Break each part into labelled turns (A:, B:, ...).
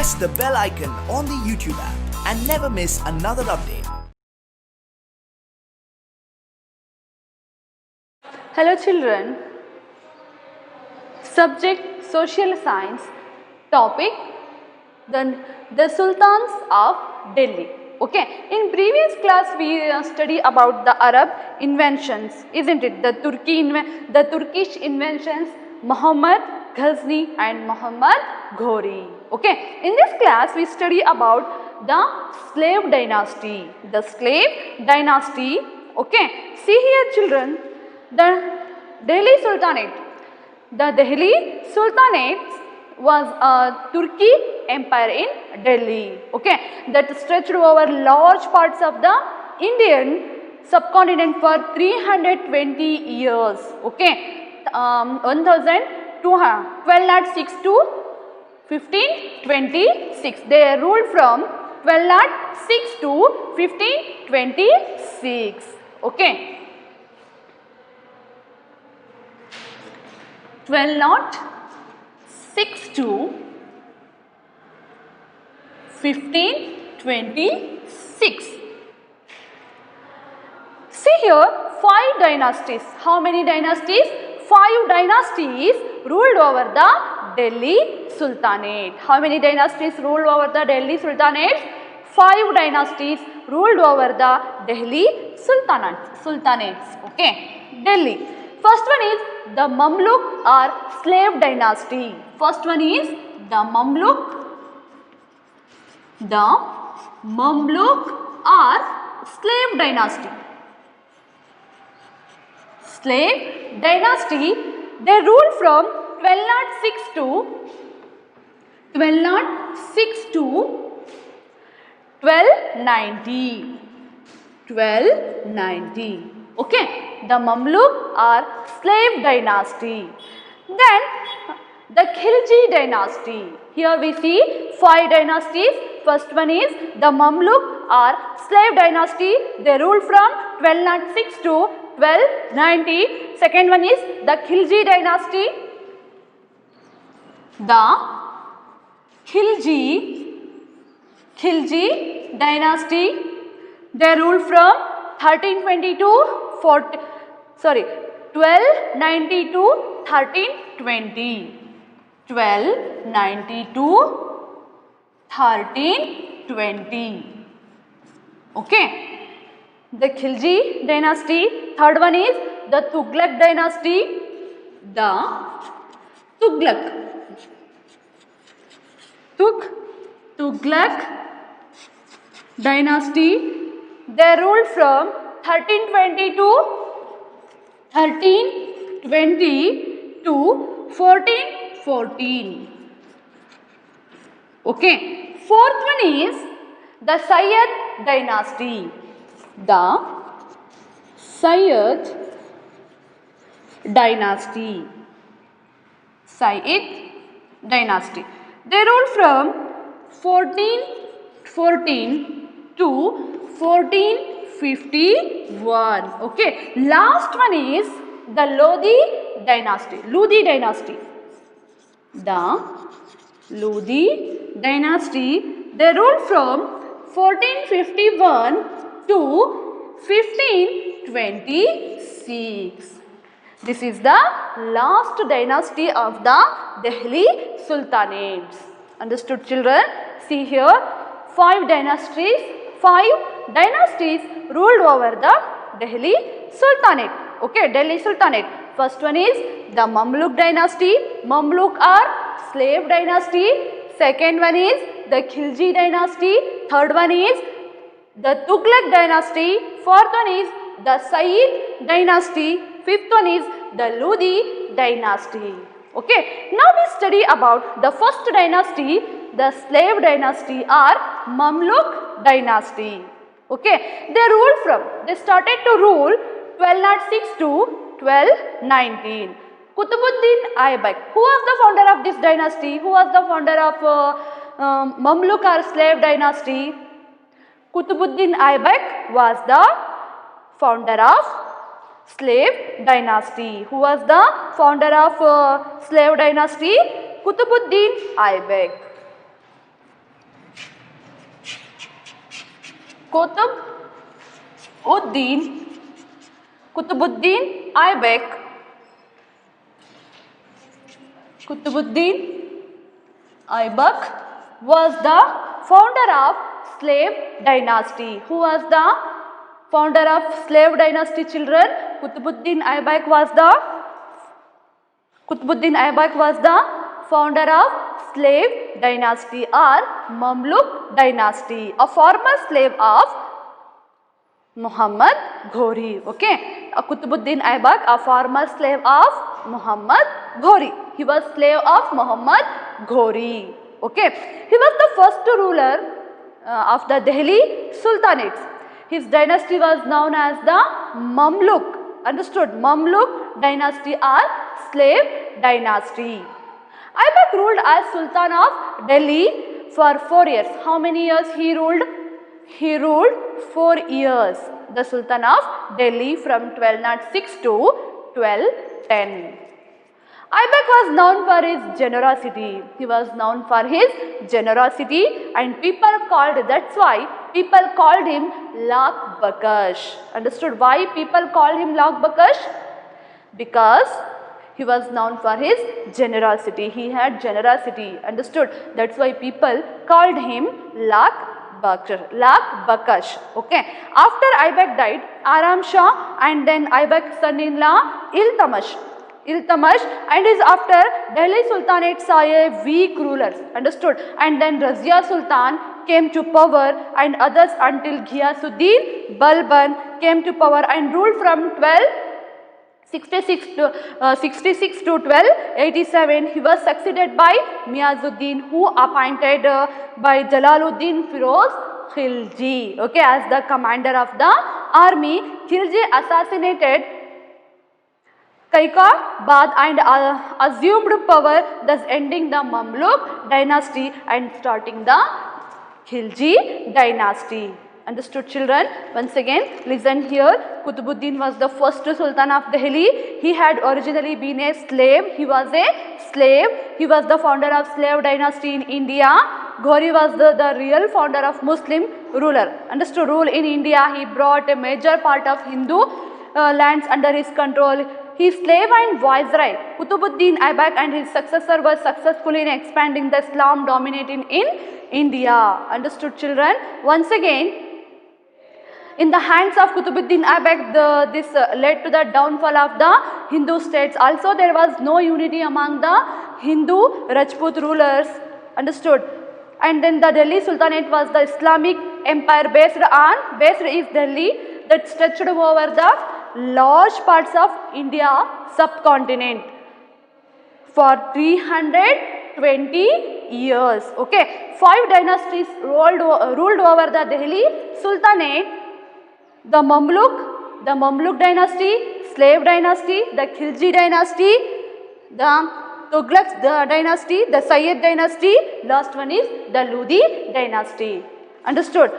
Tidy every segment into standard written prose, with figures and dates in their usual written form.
A: press the bell icon on the YouTube app and never miss another update.
B: Hello children. Subject Social Science. Topic the Sultans of Delhi. Okay, in previous class we study about the Arab inventions, isn't it? The Turkish inventions, Muhammad Ghazni and Muhammad Ghori. Okay, in this class we study about the slave dynasty. The slave dynasty. Okay, see here children, the Delhi Sultanate. The Delhi Sultanate was a Turki empire in Delhi, okay, that stretched over large parts of the Indian subcontinent for 320 years, okay, 1206 to 1526. They ruled from 1206 to 1526, okay. 1206 to 1526. See here, 5 dynasties. How many dynasties? 5 dynasties ruled over the Delhi Sultanate. How many dynasties ruled over the Delhi Sultanate? 5 dynasties ruled over the Delhi Sultanates. Okay, Delhi. First one is the Mamluk or slave dynasty. First one is the Mamluk. The Mamluk or slave dynasty. Slave dynasty, they ruled from 1206 to 1290. 1290. Okay, the Mamluk or slave dynasty. Then the Khilji dynasty. Here we see 5 dynasties. First one is the Mamluk or slave dynasty. They ruled from 1206 to 1290. Second one is the Khilji dynasty. The Khilji dynasty. They ruled from 1320 to 1290 to 1320. 1290 to 1320. Okay. The Khilji dynasty. Third one is the Tughlaq dynasty. The Tughlaq dynasty. They ruled from 1320 to 1414. Okay. Fourth one is the Sayyid dynasty. The Sayyid dynasty. Sayyid dynasty. They ruled from 1414 to 1451. Okay. Last one is the Lodi dynasty. Lodi dynasty. The Lodi dynasty. They ruled from 1451 to 1526. This is the last dynasty of the Delhi Sultanates. Understood children? See here, 5 dynasties ruled over the Delhi Sultanate. Okay, Delhi Sultanate. First one is the Mamluk dynasty. Mamluk are slave dynasty. Second one is the Khilji dynasty. Third one is the Tughlaq dynasty. Fourth one is the Sayyid dynasty. Fifth one is the Lodi dynasty. Okay, now we study about the first dynasty, the slave dynasty or Mamluk dynasty. Okay, they started to rule 1206 to 1219. Qutbuddin Aybak. Who was the founder of this dynasty? Who was the founder of Mamluk or slave dynasty? Qutbuddin Aybak was the founder of slave dynasty. Who was the founder of slave dynasty? Qutbuddin Aybak. Kutubuddin Aibak. Kutubuddin Aibak was the founder of slave dynasty. Who was the founder of slave dynasty, children? Kutubuddin Aibak was the founder of slave dynasty or Mamluk dynasty, a former slave of Muhammad Ghori. Okay, Kutubuddin Aibak, a former slave of Muhammad Ghori. He was slave of Muhammad Ghori. Okay, he was the first ruler of the Delhi Sultanate. His dynasty was known as the Mamluk. Understood? Mamluk dynasty or slave dynasty. Aibak ruled as Sultan of Delhi for 4 years. How many years he ruled? He ruled 4 years. The Sultan of Delhi from 1206 to 1210. Aibak was known for his generosity. He was known for his generosity and that's why people called him Lak Bakash. Understood? Why people called him Lak Bakash? Because he was known for his generosity. He had generosity. Understood? That's why people called him Lak Bakash. Okay. After Aibak died, Aram Shah and then Aibak's son-in-law Iltamash and his after Delhi Sultanate saw a weak ruler. Understood? And then Razia Sultan came to power and others until Ghiyasuddin Balban came to power and ruled from 1266 to 1287. He was succeeded by Miazuddin, who appointed by Jalaluddin Firoz Khilji, okay, as the commander of the army. Khilji assassinated Kaikabad and assumed power, thus ending the Mamluk dynasty and starting the Khilji dynasty. Understood, children? Once again, listen here. Kutubuddin was the first Sultan of Delhi. He had originally been a slave. He was a slave. He was the founder of slave dynasty in India. Ghori was the real founder of Muslim ruler. Understood? Rule in India. He brought a major part of Hindu lands under his control. His slave and viceroy Kutubuddin Aibak and his successor were successful in expanding the Islam dominating in India. Understood, children? Once again, in the hands of Kutubuddin Aibak, this led to the downfall of the Hindu states. Also, there was no unity among the Hindu Rajput rulers. Understood? And then the Delhi Sultanate was the Islamic empire based is Delhi, that stretched over the large parts of India subcontinent for 320 years. Okay, 5 dynasties ruled over the Delhi Sultanate: the Mamluk dynasty, slave dynasty, the Khilji dynasty, the Tughlaq dynasty, the Sayyid dynasty, last one is the Lodi dynasty. Understood?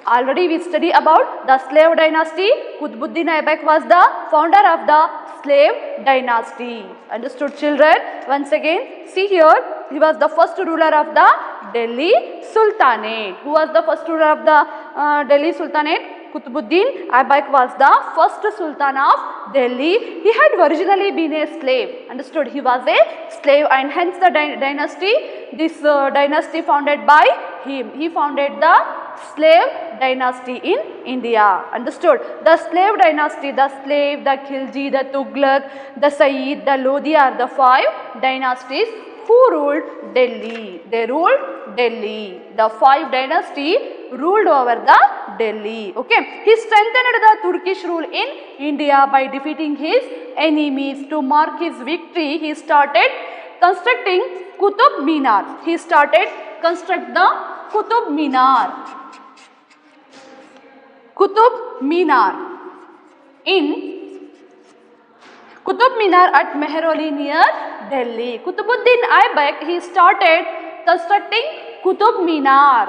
B: Already we study about the slave dynasty. Kutubuddin Aibak was the founder of the slave dynasty. Understood, children? Once again, see here, he was the first ruler of the Delhi Sultanate. Who was the first ruler of the Delhi Sultanate? Kutubuddin Aibak was the first Sultan of Delhi. He had originally been a slave. Understood? He was a slave and hence the dynasty, this dynasty founded by him. He founded the slave dynasty in India. Understood? The slave dynasty, the slave, the Khilji, the Tughlaq, the Sayyid, the Lodi are the 5 dynasties who ruled Delhi. They ruled Delhi. The 5 dynasty ruled over the Delhi. Okay. He strengthened the Turkish rule in India by defeating his enemies. To mark his victory, he started constructing Qutub Minar. He started construct the Qutub Minar. Qutub Minar at Mehrauli near Delhi. Kutubuddin Aibak, he started constructing Qutub Minar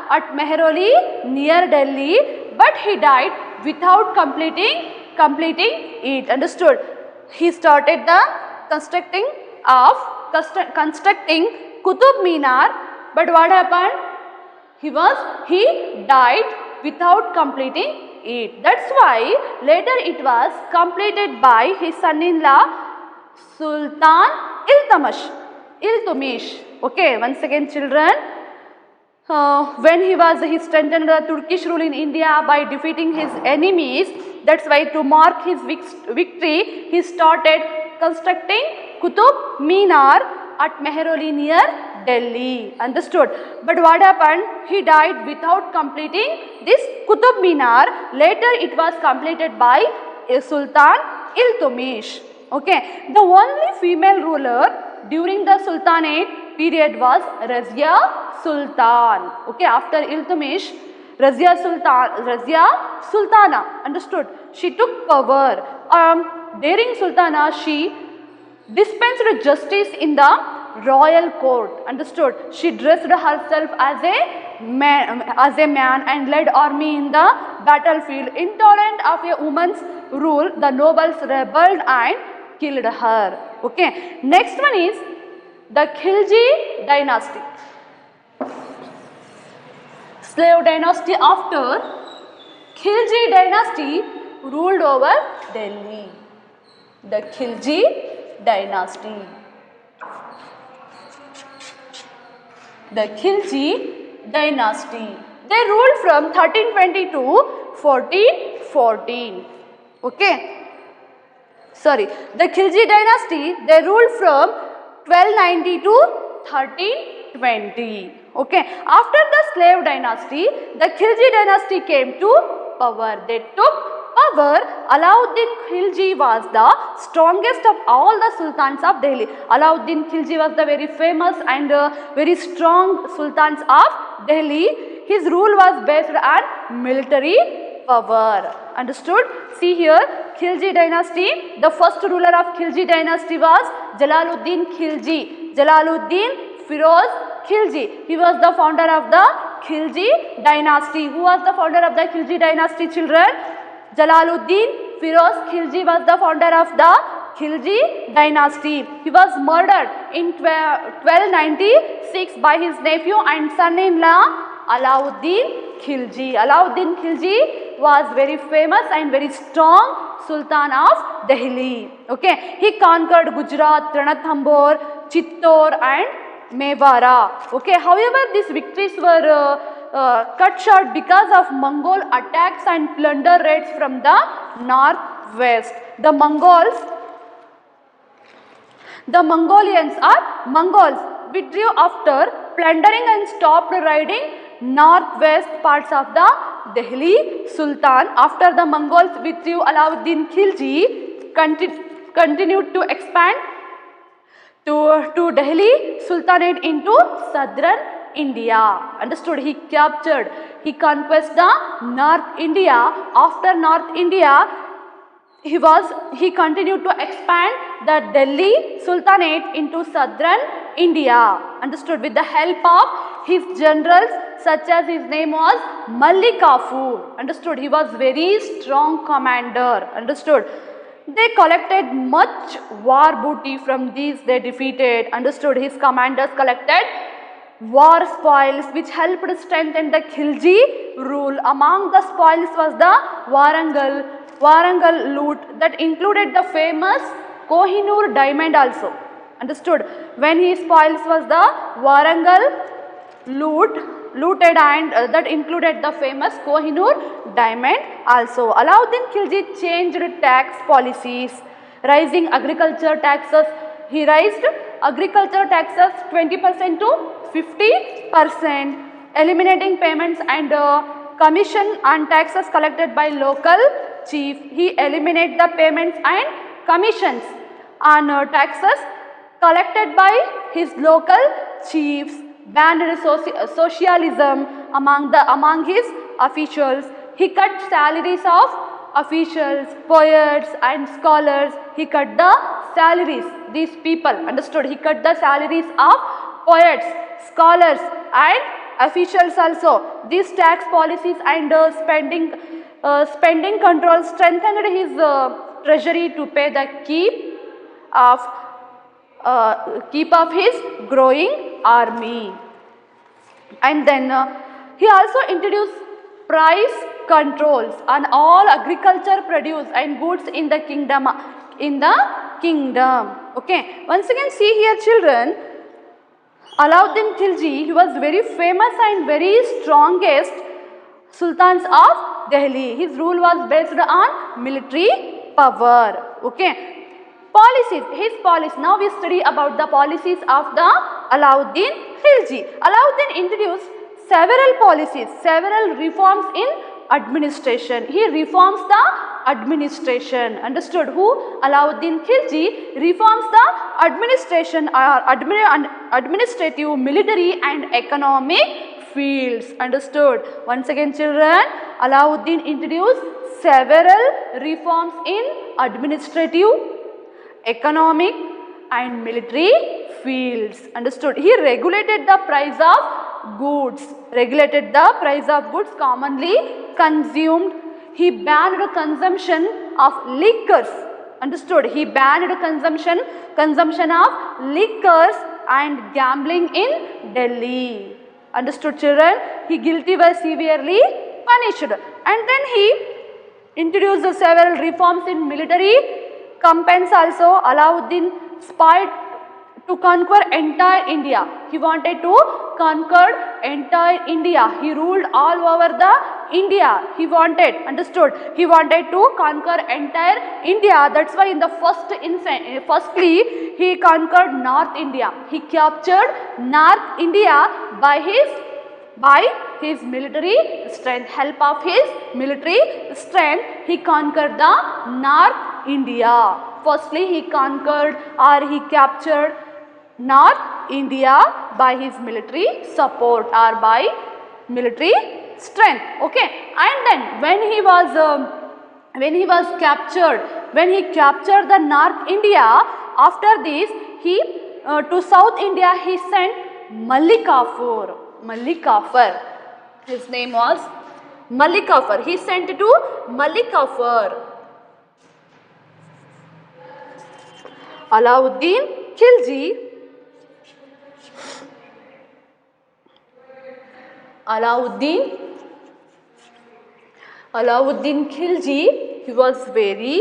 B: at Mehrauli near Delhi, but he died without completing it. Understood? He started the constructing Qutub Minar, but what happened? he died without completing it. That's why later it was completed by his son-in-law Sultan Iltutmish. Okay, once again children, when he strengthened the Turkish rule in India by defeating his enemies. That's why to mark his victory, he started constructing Qutub Minar at Mehrauli near Delhi. Understood? But what happened? He died without completing this Qutub Minar. Later it was completed by Sultan Iltutmish. Okay, the only female ruler during the Sultanate period was Razia Sultan. Okay, after Iltutmish, Razia Sultana, understood? She took power. During Sultana, she dispensed justice in the royal court, understood? She dressed herself as a man and led army in the battlefield. Intolerant of a woman's rule, the nobles rebelled and killed her. Okay, next one is the Khilji dynasty. Slave dynasty. After Khilji dynasty ruled over Delhi. The Khilji dynasty. The Khilji dynasty. They ruled from 1320 to 1414. Okay. Sorry, the Khilji dynasty, they ruled from 1290 to 1320. Okay, after the slave dynasty, the Khilji dynasty came to power. They took power. Alauddin Khilji was the strongest of all the sultans of Delhi. Alauddin Khilji was the very famous and very strong sultans of Delhi. His rule was based on military power. Understood? See here, Khilji dynasty. The first ruler of Khilji dynasty was Jalaluddin Khilji. Jalaluddin Firoz Khilji. He was the founder of the Khilji dynasty. Who was the founder of the Khilji dynasty, children? Jalaluddin Firoz Khilji was the founder of the Khilji dynasty. He was murdered in 1296 by his nephew and son-in-law Alauddin Khilji. Alauddin Khilji was very famous and very strong Sultan of Delhi. Okay, he conquered Gujarat, Ranthambore, Chittor and Mewara. Okay, however, these victories were cut short because of Mongol attacks and plunder raids from the northwest. The Mongols withdrew after plundering and stopped raiding northwest parts of the Delhi Sultan. After the Mongols withdrew, Alauddin Khilji continued to expand to Delhi Sultanate into southern India. Understood? He conquered the North India. After North India, he continued to expand the Delhi Sultanate into southern India. Understood? With the help of his generals, such as his name was Malik Kafur. Understood? He was very strong commander. Understood? They collected much war booty from these they defeated. Understood? His commanders collected war spoils which helped strengthen the Khilji rule. Among the spoils was the Warangal loot that included the famous Kohinoor diamond also. Understood? When his spoils was the Warangal looted and that included the famous Kohinoor diamond also. Alauddin Khilji changed tax policies, raising agriculture taxes. He raised agriculture taxes 20% to 50%, eliminating payments and commission and taxes collected by local chief. He eliminated the payments and commissions on taxes collected by his local chiefs, banned socialism among his officials. He cut salaries of officials, poets and scholars. He cut the salaries, these people. Understood? He cut the salaries of poets, scholars and officials also. These tax policies and spending control strengthened his treasury to pay the keep of his growing army. And then He also introduced price controls on all agriculture produce and goods in the kingdom. Okay, once again see here children, Alauddin Khilji, he was very famous and very strongest sultans of Delhi. His rule was based on military power. Okay. Policies, his policies. Now we study about the policies of the Alauddin Khilji. Alauddin introduced several policies, several reforms in administration. He reforms the administration. Understood? Who? Alauddin Khilji reforms the administration or administrative, military and economic fields. Understood? Once again children, Alauddin introduced several reforms in administrative, economic and military fields. Understood? He regulated the price of goods. Regulated the price of goods commonly consumed. He banned consumption of liquors. Understood? He banned consumption of liquors and gambling in Delhi. Understood children? He guilty was severely punished. And then he introduced several reforms in military campaigns also. Alauddin spied to conquer entire India. He wanted to conquer entire India. He ruled all over the India. He wanted, understood? He wanted to conquer entire India. That's why in the firstly he conquered North India. He captured North India by his military strength. Help of his military strength, he conquered the North India. Firstly, he conquered or he captured North India by his military support or by military strength. Okay, and then when he captured the North India, after this he to South India he sent Malik Kafur. His name was Malik Kafur. He sent to Malik Kafur. Alauddin Khilji. Alauddin Khilji, he was very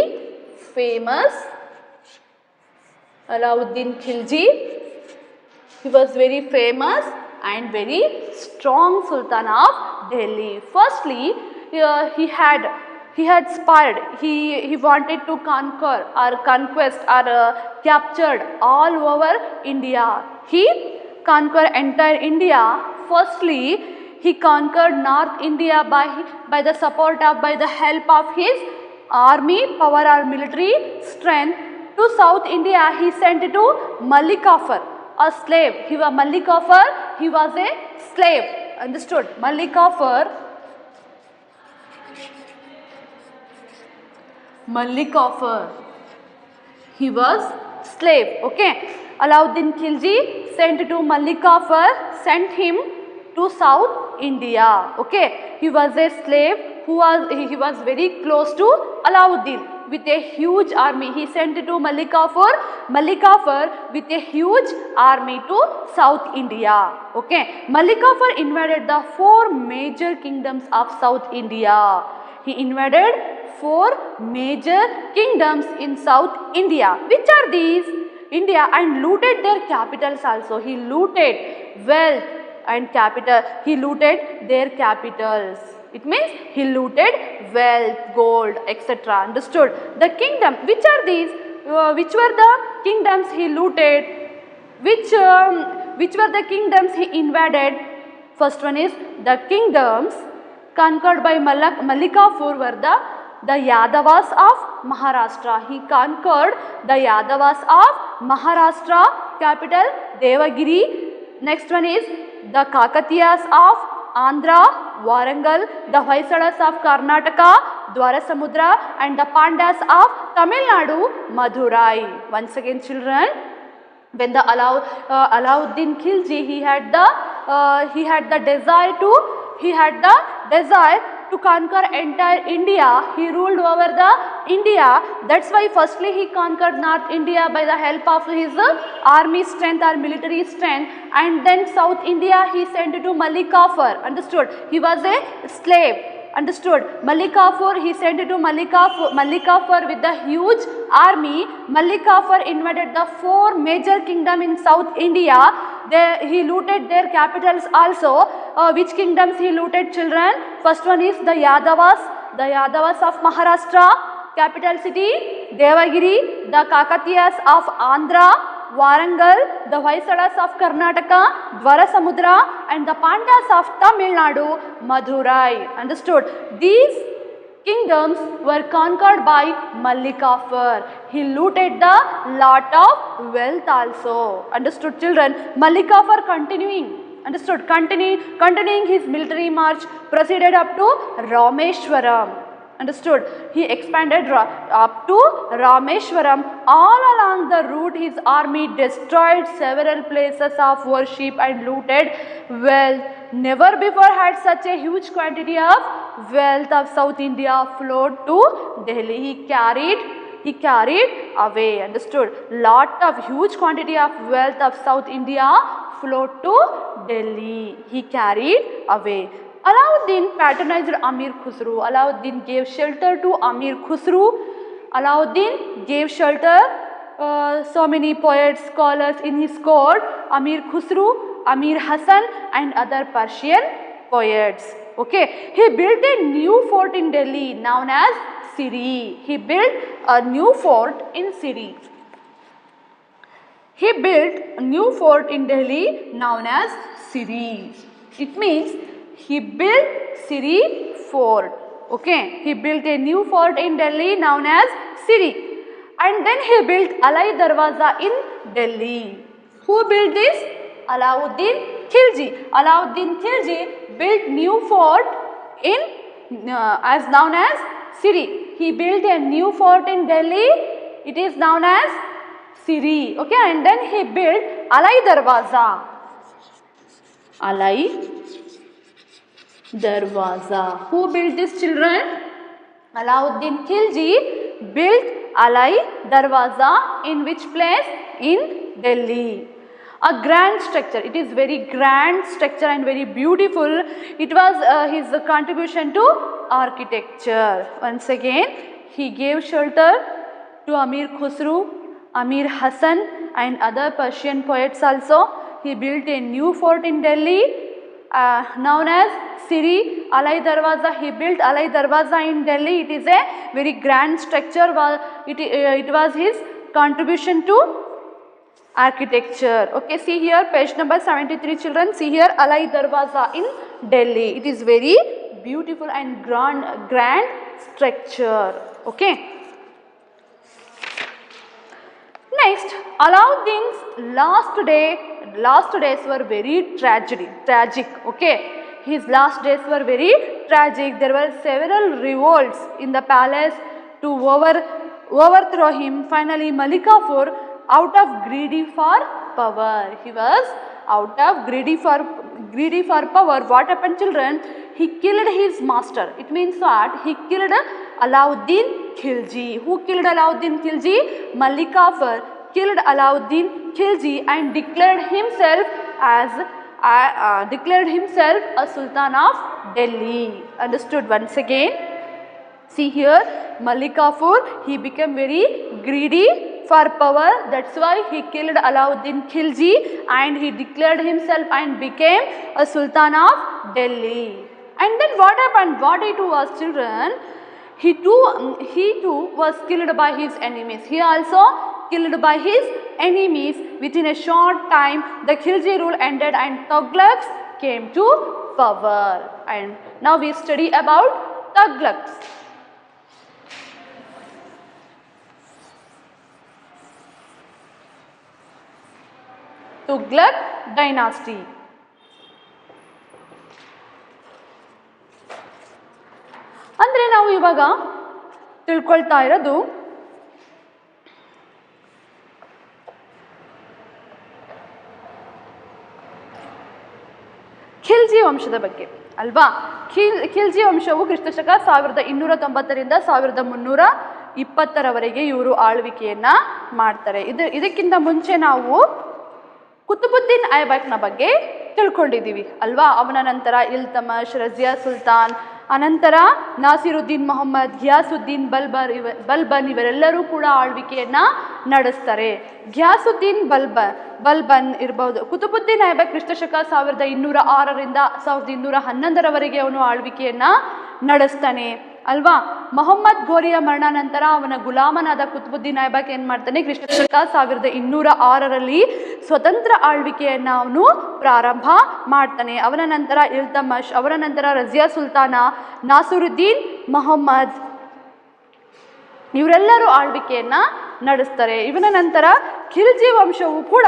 B: famous. Alauddin Khilji, he was very famous and very strong Sultan of Delhi. Firstly, he had spied. He wanted to conquer or conquest or captured all over India. He conquered entire India. Firstly, he conquered North India by the support of, by the help of his army power or military strength. To South India, he sent to Malik Kafur, a slave. Malik Kafur, he was a slave. Understood? Malik Kafur, he was slave. Okay. Alauddin Khilji sent to Malik Kafur, sent him to South India. Okay. He was a slave he was very close to Alauddin with a huge army. He sent to Malik Kafur with a huge army to South India. Okay. Malik Kafur invaded the 4 major kingdoms of South India. He invaded 4 major kingdoms in South India. Which are these? India, and looted their capitals also. He looted wealth and capital. He looted their capitals. It means he looted wealth, gold, etc. Understood? The kingdom. Which are these? Which were the kingdoms he looted? Which were the kingdoms he invaded? First one is the kingdoms conquered by Malik Kafur were the Yadavas of Maharashtra. He conquered the Yadavas of Maharashtra, capital Devagiri. Next one is the Kakatiyas of Andhra, Warangal, the Hoysalas of Karnataka, Dwarasamudra, and the Pandas of Tamil Nadu, Madurai. Once again children, when the Alauddin Khilji, he had the desire to conquer entire India. He ruled over the India. That's why firstly he conquered North India by the help of his army strength or military strength, and then South India he sent to Malik Kafur. Understood? He was a slave. Understood? Malik Kafur, he sent to Malik Kafur with the huge army. Malik Kafur invaded the 4 major kingdom in South India. He looted their capitals also. Which kingdoms he looted, children? First one is the Yadavas of Maharashtra, capital city Devagiri, the Kakatiyas of Andhra, Warangal, the Hoysalas of Karnataka, Dwarasamudra, and the Pandas of Tamil Nadu, Madurai. Understood? These kingdoms were conquered by Malik Kafur. He looted the lot of wealth also. Understood, children? Malik Kafur continuing. Understood? Continuing his military march, proceeded up to Rameshwaram. Understood? He expanded up to Rameshwaram. All along the route, his army destroyed several places of worship and looted wealth. Never before had such a huge quantity of wealth of South India flowed to Delhi. He carried away. Understood? Lot of huge quantity of wealth of South India flowed to Delhi. He carried away. Alauddin patronized Amir Khusru. Alauddin gave shelter to Amir Khusru. Alauddin gave shelter so many poets, scholars in his court. Amir Khusru, Amir Hassan and other Persian poets. Okay. He built a new fort in Delhi known as Siri. He built a new fort in Siri. He built a new fort in Delhi known as Siri. It means he built Siri fort. Okay. He built a new fort in Delhi known as Siri. And then he built Alai Darwaza in Delhi. Who built this? Alauddin Khilji. Alauddin Khilji built new fort in as known as Siri. He built a new fort in Delhi. It is known as Siri. Okay, and then he built Alai Darwaza. Alai Darwaza. Who built this, children? Alauddin Khilji built Alai Darwaza in which place? In Delhi. A grand structure. It is very grand structure and very beautiful. It was his contribution to architecture. Once again, he gave shelter to Amir Khusru, Amir Hassan and other Persian poets also. He built a new fort in Delhi known as Siri. Alai Darwaza, he built Alai Darwaza in Delhi. It is a very grand structure. It was his contribution to architecture. Okay, see here page number 73, children. See here Alai Darwaza in Delhi. It is very beautiful and grand structure. Okay. Next, Alauddin's last days were very tragic. Okay, his last days were very tragic. There were several revolts in the palace to overthrow him. Finally, Malik Kafur, out of greedy for power, he was out of greedy for power. What happened, children? He killed his master. It means what? He killed Alauddin Khilji. Who killed Alauddin Khilji? Malik Kafur killed Alauddin Khilji and declared himself a Sultan of Delhi. Understood? Once again, see here Malik Kafur, he became very greedy for power. That's why he killed Alauddin Khilji and he declared himself and became a Sultan of Delhi. And then what happened? What it was, children? He too was killed by his enemies. He also killed by his enemies. Within a short time, the Khilji rule ended and Tughlaqs came to power. And now we study about Tughlaqs. Tughlaq dynasty. ಅಂದರೆ ನಾವು ಇವಾಗ ತಿಳ್ಕೊಳ್ತಾ ಇರೋದು ಖಿಲ್ಜಿ ಖಿಲ್ಜಿ ವಂಶದ ಬಗ್ಗೆ ಅಲ್ವಾ. ಖಿಲ್ಜಿ ವಂಶವು ಕ್ರಿಸ್ತಶಕ 1290ರಿಂದ 1320ರವರೆಗೆ ಇವರು ಆಳ್ವಿಕೆಯನ್ನ ಮಾಡ್ತಾರೆ. ಇದಕ್ಕಿಂತ ಮುಂಚೆ ನಾವು ಕುತುಬುದ್ದೀನ್ ಐಬಕ್ನ ಬಗ್ಗೆ ತಿಳ್ಕೊಂಡಿದ್ದೀವಿ ಅಲ್ವಾ. ಅವನ ನಂತರ ಇಲ್ತಮಶ್, ರಜಿಯಾ ಸುಲ್ತಾನ್, ಅನಂತರ ನಾಸಿರುದ್ದೀನ್ ಮೊಹಮ್ಮದ್, ಘಿಯಾಸುದ್ದೀನ್ ಬಲ್ಬನ್ ಇವರೆಲ್ಲರೂ ಕೂಡ ಆಳ್ವಿಕೆಯನ್ನ ನಡೆಸ್ತಾರೆ. ಘಿಯಾಸುದ್ದೀನ್ ಬಲ್ಬನ್ ಇರಬಹುದು. ಕುತುಬುದ್ದೀನ್ ಐಬಕ್ ಕ್ರಿಸ್ತಶಕ 1206ರಿಂದ 1211ರವರೆಗೆ ಅವನು ಆಳ್ವಿಕೆಯನ್ನ ನಡೆಸ್ತಾನೆ ಅಲ್ವಾ. ಮೊಹಮ್ಮದ್ ಘೋರಿಯ ಮರಣ ನಂತರ ಅವನ ಗುಲಾಮನಾದ ಕುತುಬುದ್ದೀನ್ ಐಬಕ್ ಏನ್ ಮಾಡ್ತಾನೆ, ಕ್ರಿಸ್ತಶಕ 1206ರಲ್ಲಿ ಸ್ವತಂತ್ರ ಆಳ್ವಿಕೆಯನ್ನ ಅವನು ಪ್ರಾರಂಭ ಮಾಡ್ತಾನೆ. ಅವನ ನಂತರ ಇಲ್ತಮಶ್, ಅವರ ನಂತರ ರಜಿಯಾ ಸುಲ್ತಾನ, ನಾಸಿರುದ್ದೀನ್ ಮೊಹಮ್ಮದ್ ಇವರೆಲ್ಲರೂ ಆಳ್ವಿಕೆಯನ್ನ ನಡೆಸ್ತಾರೆ. ಇವನ ನಂತರ ಖಿಲ್ಜಿ ವಂಶವು ಕೂಡ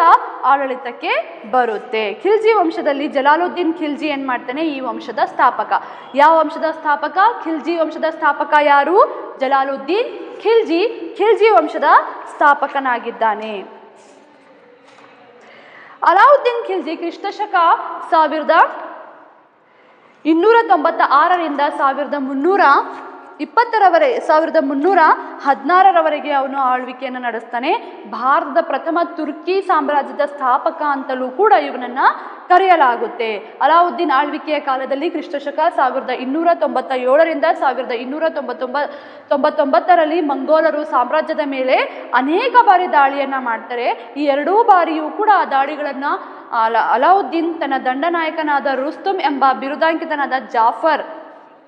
B: ಆಡಳಿತಕ್ಕೆ ಬರುತ್ತೆ. ಖಿಲ್ಜಿ ವಂಶದಲ್ಲಿ ಜಲಾಲುದ್ದೀನ್ ಖಿಲ್ಜಿ ಏನ್ ಮಾಡ್ತಾನೆ, ಈ ವಂಶದ ಸ್ಥಾಪಕ. ಯಾವ ವಂಶದ ಸ್ಥಾಪಕ? ಖಿಲ್ಜಿ ವಂಶದ ಸ್ಥಾಪಕ ಯಾರು? ಜಲಾಲುದ್ದೀನ್ ಖಿಲ್ಜಿ. ಖಿಲ್ಜಿ ವಂಶದ ಸ್ಥಾಪಕನಾಗಿದ್ದಾನೆ. ಅಲಾವುದ್ದೀನ್ ಖಿಲ್ಜಿ ಕ್ರಿಸ್ತಶಕ 1296ರಿಂದ 1316ರವರೆಗೆ ಅವನು ಆಳ್ವಿಕೆಯನ್ನು ನಡೆಸ್ತಾನೆ. ಭಾರತದ ಪ್ರಥಮ ತುರ್ಕಿ ಸಾಮ್ರಾಜ್ಯದ ಸ್ಥಾಪಕ ಅಂತಲೂ ಕೂಡ ಇವನನ್ನ ಕರೆಯಲಾಗುತ್ತೆ. ಅಲಾವುದ್ದೀನ್ ಆಳ್ವಿಕೆಯ ಕಾಲದಲ್ಲಿ ಕ್ರಿಸ್ತಶಕ 1297ರಿಂದ 1299ರಲ್ಲಿ ಮಂಗೋಲರು ಸಾಮ್ರಾಜ್ಯದ ಮೇಲೆ ಅನೇಕ ಬಾರಿ ದಾಳಿಯನ್ನ ಮಾಡ್ತಾರೆ. ಈ ಎರಡೂ ಬಾರಿಯೂ ಕೂಡ ಆ ದಾಳಿಗಳನ್ನ ಅಲಾವುದ್ದೀನ್ ತನ್ನ ದಂಡನಾಯಕನಾದ ರುಸ್ತುಮ್ ಎಂಬ ಬಿರುದಾಂಕಿತನಾದ ಜಾಫರ್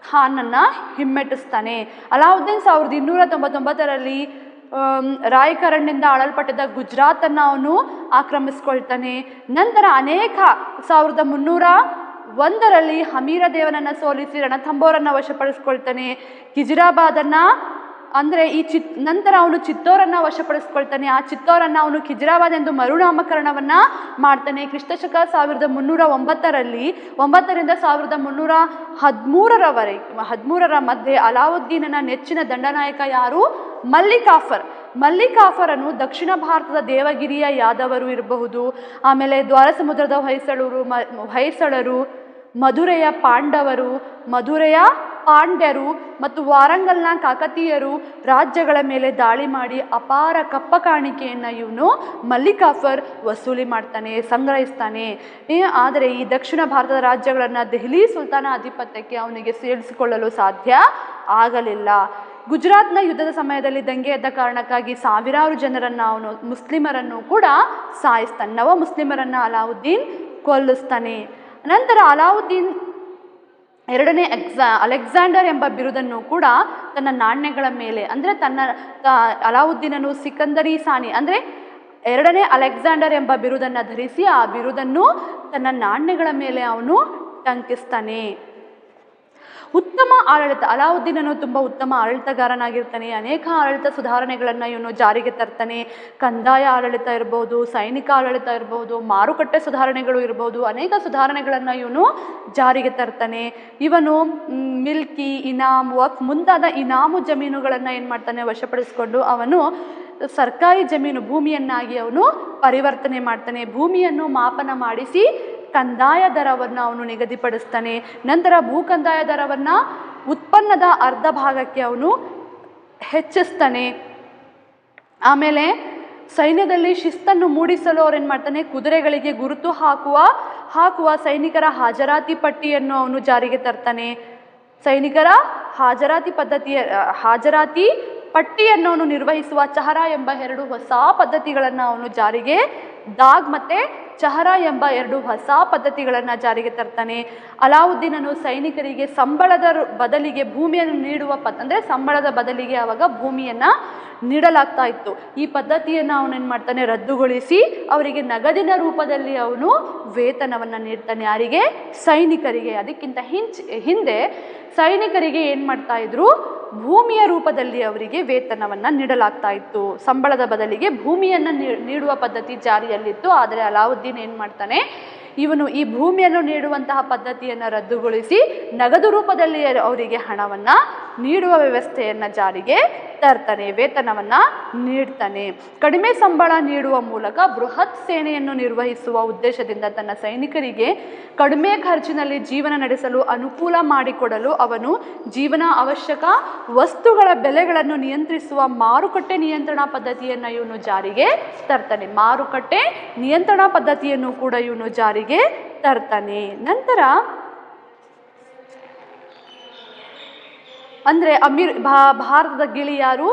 B: ಖಾನನ್ನ ಹಿಮ್ಮೆಟ್ಟಿಸ್ತಾನೆ. ಅಲಾವುದ್ದೀನ್ 1299ರಲ್ಲಿ ರಾಯ್ಕರಣ್ನಿಂದ ಆಳಲ್ಪಟ್ಟಿದ್ದ ಗುಜರಾತನ್ನು ಅವನು ಆಕ್ರಮಿಸ್ಕೊಳ್ತಾನೆ. ನಂತರ ಅನೇಕ 1301ರಲ್ಲಿ ಹಮೀರ ದೇವನನ್ನ ಸೋಲಿಸಿ ರಣಥಂಬೋರನ್ನ ವಶಪಡಿಸ್ಕೊಳ್ತಾನೆ. ಕಿಜಿರಾಬಾದನ್ನ ಅಂದರೆ ನಂತರ ಅವನು ಚಿತ್ತೋರನ್ನ ವಶಪಡಿಸ್ಕೊಳ್ತಾನೆ. ಆ ಚಿತ್ತೋರನ್ನ ಅವನು ಕಿಜಿರಾಬಾದ್ ಎಂದು ಮರುನಾಮಕರಣವನ್ನ ಮಾಡ್ತಾನೆ. ಕ್ರಿಸ್ತಶಕ 1309ರಲ್ಲಿ 9ರಿಂದ 1313ರ ಮಧ್ಯೆ ಅಲಾವುದ್ದೀನನ ನೆಚ್ಚಿನ ದಂಡನಾಯಕ ಯಾರು? ಮಲ್ಲಿಕಾಫರನು ದಕ್ಷಿಣ ಭಾರತದ ದೇವಗಿರಿಯ ಯಾದವರು ಇರಬಹುದು, ಆಮೇಲೆ ದ್ವಾರಸಮುದ್ರದ ಹೊಯ್ಸಳರು, ಮಧುರೆಯ ಪಾಂಡ್ಯರು ಮತ್ತು ವಾರಂಗಲ್ನ ಕಾಕತೀಯರು ರಾಜ್ಯಗಳ ಮೇಲೆ ದಾಳಿ ಮಾಡಿ ಅಪಾರ ಕಪ್ಪ ಕಾಣಿಕೆಯನ್ನು ಇವನು ಮಲ್ಲಿಕಾಫರ್ ವಸೂಲಿ ಮಾಡ್ತಾನೆ, ಸಂಗ್ರಹಿಸ್ತಾನೆ. ಆದರೆ ಈ ದಕ್ಷಿಣ ಭಾರತದ ರಾಜ್ಯಗಳನ್ನು ದೆಹಲಿ ಸುಲ್ತಾನ ಆಧಿಪತ್ಯಕ್ಕೆ ಅವನಿಗೆ ಸೇರಿಸಿಕೊಳ್ಳಲು ಸಾಧ್ಯ ಆಗಲಿಲ್ಲ. ಗುಜರಾತ್ನ ಯುದ್ಧದ ಸಮಯದಲ್ಲಿ ದಂಗೆ ಎದ್ದ ಕಾರಣಕ್ಕಾಗಿ ಸಾವಿರಾರು ಜನರನ್ನು ಅವನು ಮುಸ್ಲಿಮರನ್ನು ಕೂಡ ಸಾಯಿಸ್ತಾನೆ. ನವ ಮುಸ್ಲಿಮರನ್ನು ಅಲಾವುದ್ದೀನ್ ಕೊಲ್ಲಿಸ್ತಾನೆ. ನಂತರ ಅಲಾವುದ್ದೀನ್ ಎರಡನೇ ಅಲೆಕ್ಸಾಂಡರ್ ಎಂಬ ಬಿರುದನ್ನು ಕೂಡ ತನ್ನ ನಾಣ್ಯಗಳ ಮೇಲೆ, ಅಂದರೆ ಅಲಾವುದ್ದೀನನು ಸಿಕಂದರಿ ಸಾನಿ ಅಂದರೆ ಎರಡನೇ ಅಲೆಕ್ಸಾಂಡರ್ ಎಂಬ ಬಿರುದನ್ನು ಧರಿಸಿ ಆ ಬಿರುದನ್ನು ತನ್ನ ನಾಣ್ಯಗಳ ಮೇಲೆ ಅವನು ಟಂಕಿಸ್ತಾನೆ. ಉತ್ತಮ ಆಡಳಿತ. ಅಲಾವುದ್ದೀನನು ತುಂಬ ಉತ್ತಮ ಆಡಳಿತಗಾರನಾಗಿರ್ತಾನೆ. ಅನೇಕ ಆಡಳಿತ ಸುಧಾರಣೆಗಳನ್ನು ಇವನು ಜಾರಿಗೆ ತರ್ತಾನೆ. ಕಂದಾಯ ಆಡಳಿತ ಇರ್ಬೋದು, ಸೈನಿಕ ಆಡಳಿತ ಇರ್ಬೋದು, ಮಾರುಕಟ್ಟೆ ಸುಧಾರಣೆಗಳು ಇರ್ಬೋದು, ಅನೇಕ ಸುಧಾರಣೆಗಳನ್ನು ಇವನು ಜಾರಿಗೆ ತರ್ತಾನೆ. ಇವನು ಮಿಲ್ಕಿ, ಇನಾಮ್, ವಕ್ಫ್ ಮುಂತಾದ ಇನಾಮು ಜಮೀನುಗಳನ್ನು ಏನು ಮಾಡ್ತಾನೆ, ವಶಪಡಿಸಿಕೊಂಡು ಅವನು ಸರ್ಕಾರಿ ಜಮೀನು ಭೂಮಿಯನ್ನಾಗಿ ಅವನು ಪರಿವರ್ತನೆ ಮಾಡ್ತಾನೆ. ಭೂಮಿಯನ್ನು ಮಾಪನ ಮಾಡಿಸಿ ಕಂದಾಯ ದರವನ್ನು ಅವನು ನಿಗದಿಪಡಿಸ್ತಾನೆ. ನಂತರ ಭೂ ಕಂದಾಯ ದರವನ್ನು ಉತ್ಪನ್ನದ ಅರ್ಧ ಭಾಗಕ್ಕೆ ಅವನು ಹೆಚ್ಚಿಸ್ತಾನೆ. ಆಮೇಲೆ ಸೈನ್ಯದಲ್ಲಿ ಶಿಸ್ತನ್ನು ಮೂಡಿಸಲು ಅವ್ರೇನು ಮಾಡ್ತಾನೆ, ಕುದುರೆಗಳಿಗೆ ಗುರುತು ಹಾಕುವ ಸೈನಿಕರ ಹಾಜರಾತಿ ಪಟ್ಟಿಯನ್ನು ಅವನು ಜಾರಿಗೆ ತರ್ತಾನೆ. ಸೈನಿಕರ ಹಾಜರಾತಿ ಪಟ್ಟಿಯನ್ನು ಅವನು ನಿರ್ವಹಿಸುವ ಚಹರಾ ಎಂಬ 2 ಹೊಸ ಪದ್ಧತಿಗಳನ್ನು ಅವನು ಜಾರಿಗೆ, ದಾಗ್ ಮತ್ತು ಚಹರಾ ಎಂಬ 2 ಹೊಸ ಪದ್ಧತಿಗಳನ್ನು ಜಾರಿಗೆ ತರ್ತಾನೆ. ಅಲಾವುದ್ದೀನನು ಸೈನಿಕರಿಗೆ ಸಂಬಳದ ಬದಲಿಗೆ ಭೂಮಿಯನ್ನು ನೀಡುವ ಅಂದರೆ ಸಂಬಳದ ಬದಲಿಗೆ ಆವಾಗ ಭೂಮಿಯನ್ನು ನೀಡಲಾಗ್ತಾ ಇತ್ತು. ಈ ಪದ್ಧತಿಯನ್ನು ಅವನೇನು ಮಾಡ್ತಾನೆ, ರದ್ದುಗೊಳಿಸಿ ಅವರಿಗೆ ನಗದಿನ ರೂಪದಲ್ಲಿ ಅವನು ವೇತನವನ್ನು ನೀಡ್ತಾನೆ. ಯಾರಿಗೆ? ಸೈನಿಕರಿಗೆ. ಅದಕ್ಕಿಂತ ಹಿಂದೆ ಸೈನಿಕರಿಗೆ ಏನು ಮಾಡ್ತಾ ಇದ್ರು, ಭೂಮಿಯ ರೂಪದಲ್ಲಿ ಅವರಿಗೆ ವೇತನವನ್ನು ನೀಡಲಾಗ್ತಾ ಇತ್ತು. ಸಂಬಳದ ಬದಲಿಗೆ ಭೂಮಿಯನ್ನು ನೀಡುವ ಪದ್ಧತಿ ಜಾರಿಯಲ್ಲಿತ್ತು. ಆದರೆ ಅಲಾವುದ್ದೀನ್ ಏನು ಮಾಡ್ತಾನೆ, ಇವನು ಈ ಭೂಮಿಯನ್ನು ನೀಡುವಂತಹ ಪದ್ಧತಿಯನ್ನು ರದ್ದುಗೊಳಿಸಿ ನಗದು ರೂಪದಲ್ಲಿ ಅವರಿಗೆ ಹಣವನ್ನು ನೀಡುವ ವ್ಯವಸ್ಥೆಯನ್ನು ಜಾರಿಗೆ ತರ್ತಾನೆ, ವೇತನವನ್ನು ನೀಡ್ತಾನೆ. ಕಡಿಮೆ ಸಂಬಳ ನೀಡುವ ಮೂಲಕ ಬೃಹತ್ ಸೇನೆಯನ್ನು ನಿರ್ವಹಿಸುವ ಉದ್ದೇಶದಿಂದ ತನ್ನ ಸೈನಿಕರಿಗೆ ಕಡಿಮೆ ಖರ್ಚಿನಲ್ಲಿ ಜೀವನ ನಡೆಸಲು ಅನುಕೂಲ ಮಾಡಿಕೊಡಲು ಅವನು ಜೀವನ ಅವಶ್ಯಕ ವಸ್ತುಗಳ ಬೆಲೆಗಳನ್ನು ನಿಯಂತ್ರಿಸುವ ಮಾರುಕಟ್ಟೆ ನಿಯಂತ್ರಣ ಪದ್ಧತಿಯನ್ನು ಇವನು ಜಾರಿಗೆ ತರ್ತಾನೆ. ಮಾರುಕಟ್ಟೆ ನಿಯಂತ್ರಣ ಪದ್ಧತಿಯನ್ನು ಕೂಡ ಇವನು ಜಾರಿಗೆ ತರ್ತಾನೆ. ನಂತರ ಅಂದರೆ ಭಾರತದ ಗಿಳಿ ಯಾರು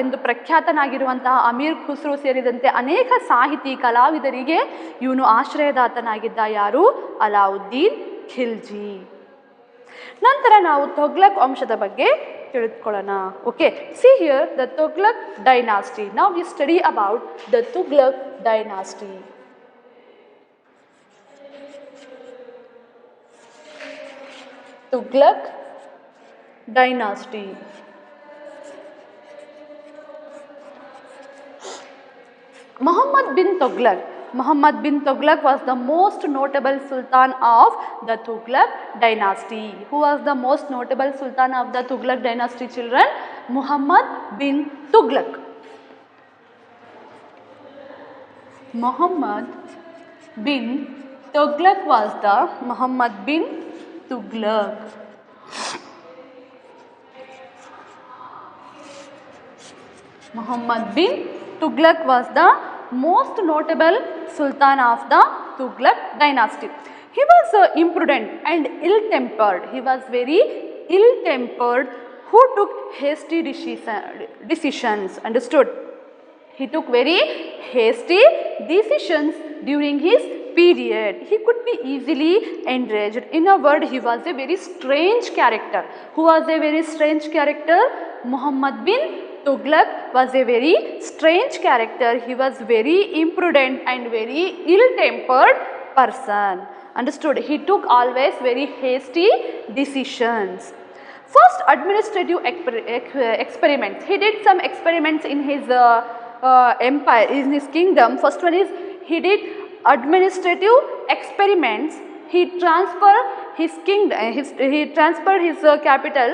B: ಎಂದು ಪ್ರಖ್ಯಾತನಾಗಿರುವಂತಹ ಅಮೀರ್ ಖುಸ್ರು ಸೇರಿದಂತೆ ಅನೇಕ ಸಾಹಿತಿ ಕಲಾವಿದರಿಗೆ ಇವನು ಆಶ್ರಯದಾತನಾಗಿದ್ದ. ಯಾರು? ಅಲಾವುದ್ದೀನ್ ಖಿಲ್ಜಿ. ನಂತರ ನಾವು ತುಘಲಕ್ ವಂಶದ ಬಗ್ಗೆ ತಿಳಿದುಕೊಳ್ಳೋಣ. Okay, see here the Tughlaq dynasty. Now we study about the Tughlaq dynasty. Tughlaq dynasty. Muhammad bin Tughlaq was the most notable sultan of the Tughlaq dynasty. Who was the most notable sultan of the Tughlaq dynasty, children? Muhammad bin Tughlaq. Muhammad bin Tughlaq was the Muhammad bin Tughlaq. Muhammad bin Tughlaq was the most notable sultan of the Tughlaq dynasty. He was imprudent and ill-tempered. He was very ill-tempered who took hasty decisions. Understood? He took very hasty decisions during his period. He could be easily enraged. In a word, he was a very strange character. Who was a very strange character? Muhammad bin Tughlaq was a very strange character. He was very imprudent and very ill-tempered person. Understood? He took always very hasty decisions. First, administrative experiments. He did some experiments in his empire, in his kingdom. First one is he did administrative experiments. He transferred his kingdom. He transferred his capital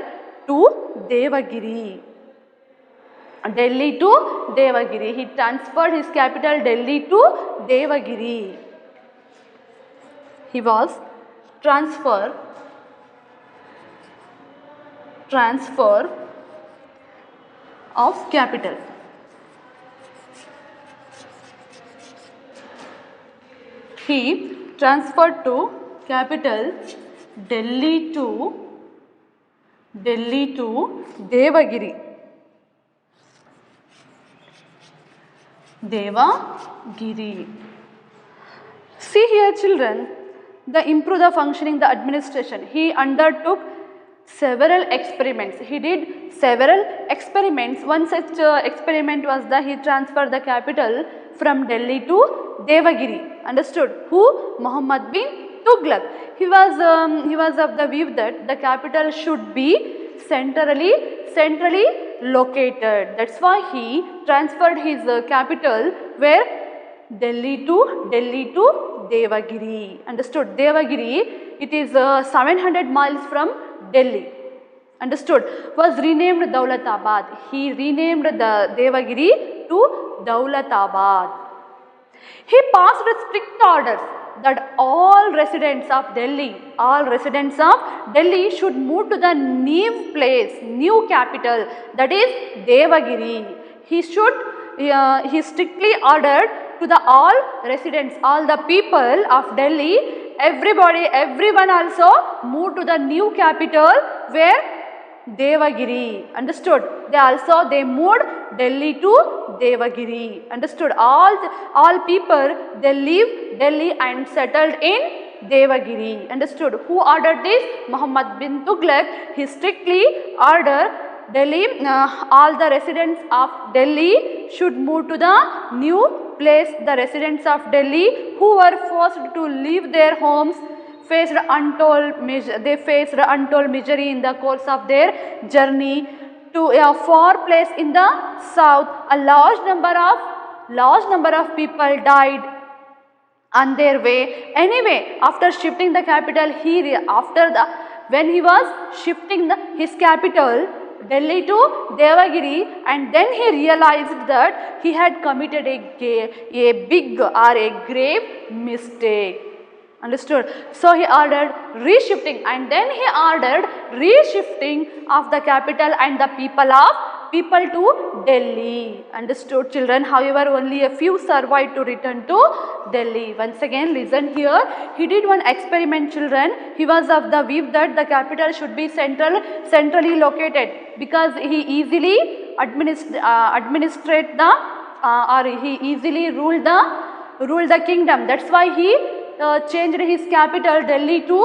B: to Devagiri. Delhi to Devagiri. He transferred his capital Delhi to Devagiri. He was transfer of capital. He transferred to capital Delhi to Devagiri. Devagiri. See here, children, the improve the functioning the administration. He undertook several experiments. He did several experiments. One such experiment was that he transferred the capital from Delhi to Devagiri. Understood? Who? Muhammad bin Tughlaq. He was of the view that the capital should be centrally located. That's why he transferred his capital where? Delhi to Devagiri. Understood? Devagiri, it is 700 miles from Delhi. Understood? Was renamed Daulatabad. He renamed the Devagiri to Daulatabad. He passed strict orders that all residents of Delhi should move to the new capital, that is Devagiri. He strictly ordered to all residents, all the people of Delhi, everyone also moved to the new capital where? Devagiri. Understood? They moved Delhi to Devagiri. Understood? All people, they leave Delhi and settled in Devagiri. Understood? Who ordered this? Muhammad bin Tughlaq. He strictly ordered Delhi, all the residents of Delhi should move to the new place. The residents of Delhi who were forced to leave their homes faced untold misery in the course of their journey to a far place in the south. A large number of people died on their way. Anyway, after shifting the capital, when he was shifting his capital Delhi to Devagiri, and then he realized that he had committed a big or a grave mistake. Understood? So he ordered reshifting, and then he ordered reshifting of the capital and the people to Delhi. Understood, children? However, only a few survived to return to Delhi. Once again, listen here. He did one experiment, children. He was of the view that the capital should be centrally located, because he easily administrate the or he easily ruled the kingdom. That's why he changed his capital Delhi to